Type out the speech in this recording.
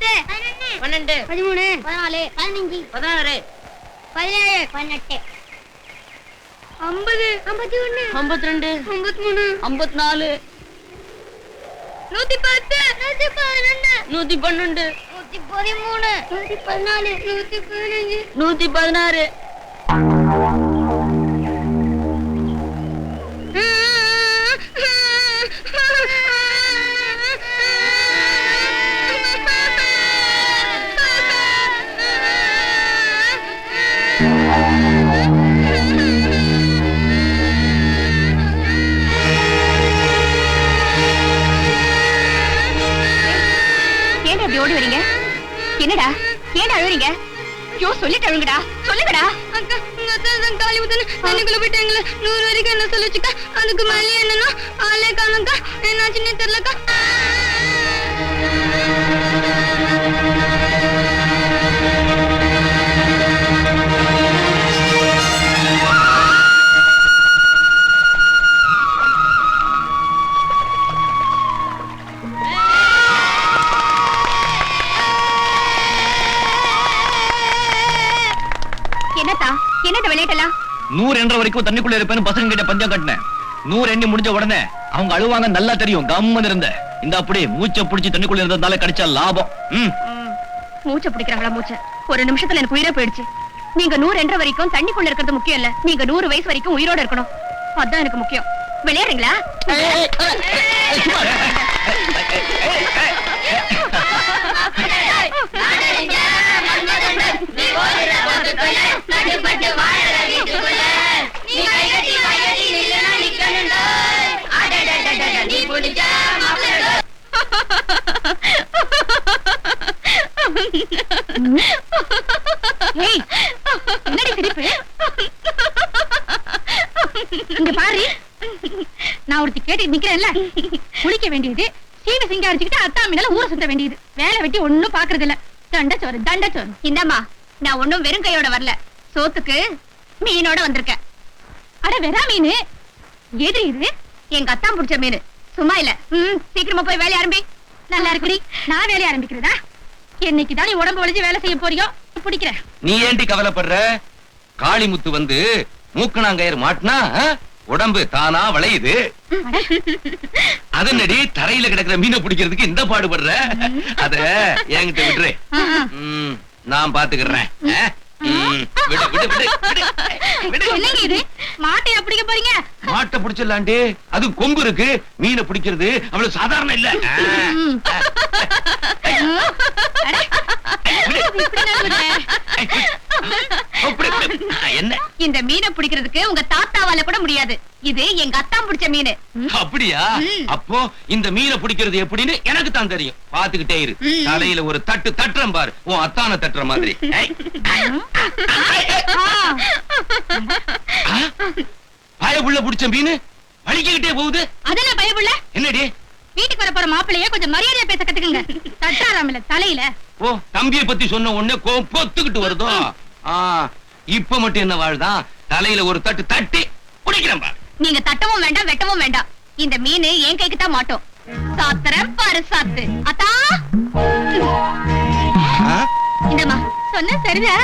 12 13 14 15 16 17 18 50 51 52 53 54 110 111 112 113 114 115 116 ஓடி வரீங்க என்னடா ஏன் அழுறீங்க ஐயோ சொல்லிட்டு அழுங்கடா சொல்லுங்கடா அக்கா உங்க அத்தை காலி ஊத்தன தண்ணிக்குள்ள போயிட்டாங்களே 100 வரைக்கும் என்ன சொல்லிச்சுக்கா அதுக்கு மேலே என்னன்னா ஆளே காணக்கா என்னாச்சுன்னே தெரியலக்கா என்னத்த விளையாட்டலாம் 100 என்ற வரைக்கும் தண்ணிக்குள்ள இருப்பேன்னு பசங்க கிட்ட பஞ்சம் கட்டினேன் 100 எண்ணி முடிஞ்ச உடனே அவங்க அழுவாங்க நல்லா தெரியும் கம்மன்னு இருந்த இந்த அப்படியே மூச்சை பிடிச்சி தண்ணிக்குள்ள இருந்ததால கிடைச்ச லாபம் மூச்சை பிடிக்கிறாங்களா மூச்சை ஒரு நிமிஷத்துல எனக்கு உயிரே போயிடுச்சு நீங்க 100 என்ற வரைக்கும் தண்ணிக்குள்ள இருக்கிறது முக்கியம் இல்ல நீங்க 100 வயசு வரைக்கும் உயிரோட இருக்கணும் அதான் எனக்கு முக்கியம் விளையாடுறீங்களா இங்க பாரு நான் ஒருத்தி கேட்டு நிக்கிறேன்ல குளிக்க வேண்டியது சீன சிங்காரிச்சுக்கிட்டு அத்தாமினால ஊரை சுத்த வேண்டியது வேலை வெட்டி ஒண்ணும் பாக்குறது இல்ல தண்டச்சோறு இந்தம்மா நான் ஒண்ணும் வெறும் கையோட வரல சோத்துக்கு மீனோட வந்திருக்கேன் அட வெறா மீன் எது இது எங்க அத்தான் பிடிச்ச மீன் சும்மா இல்ல சீக்கிரமா போய் வேலைய ஆரம்பி நல்லா இருக்குடி நான் வேலைய ஆரம்பிக்கிறதா என்னைக்குதான் நீ உடம்பு வலிச்சு வேலை செய்ய போறியோ பிடிக்கிறேன் நீ ஏண்டி கவலைப்படுற காளிமுத்து வந்து மூக்கணாங்கயிறு மாட்டினா உடம்பு தானா வளையுது அதனடி தரையில கிடக்குற மீனை பிடிக்கிறதுக்கு இந்த பாடுபடுற அத என்கிட்ட விடுறே நான் பாத்துக்கிறேன் மாட்டை பிடிக்க போறீங்க மாட்டை பிடிச்சிடலாண்டி அது கொம்பு இருக்கு மீனை பிடிக்கிறது அவ்வளவு சாதாரண இல்ல என்ன இந்த மீனை பிடிக்கிறதுக்கு உங்க தாத்தாவால கூட முடியாது இது எங்க அத்தான் பிடிச்ச மீன் அப்படியா அப்போ இந்த மீனை பிடிக்கிறது எப்படின்னு எனக்கு தான் தெரியும் பாத்துக்கிட்டே இரு தலையில ஒரு தட்டு தட்டுறேன் பாரு உன் அத்தான தட்டுற மாதிரி பயப்புள்ள பிடிச்ச மீன் வலிக்கிட்டே போகுது அதெல்லாம் பயப்புள்ள என்னடி வீட்டுக்கு வர போற மாப்பிள்ளையே கொஞ்சம் மரியாதையா பேச கத்துக்குங்க தட்டாராமல தலையில ஓ தம்பியை பத்தி சொன்ன உடனே பொத்துக்கிட்டு வருதோ இப்ப மட்டும் என்ன வாழ்தான் தலையில ஒரு தட்டு தட்டி குடிக்கிறேன் பாரு நீங்க தட்டவும் வேண்டாம் வெட்டவும் வேண்டாம் இந்த மீன் என் கைக்கு தான் மாட்டோம் சாத்திரம் பாரு சாத்து அத்தா இந்தம்மா சொன்ன சரிதா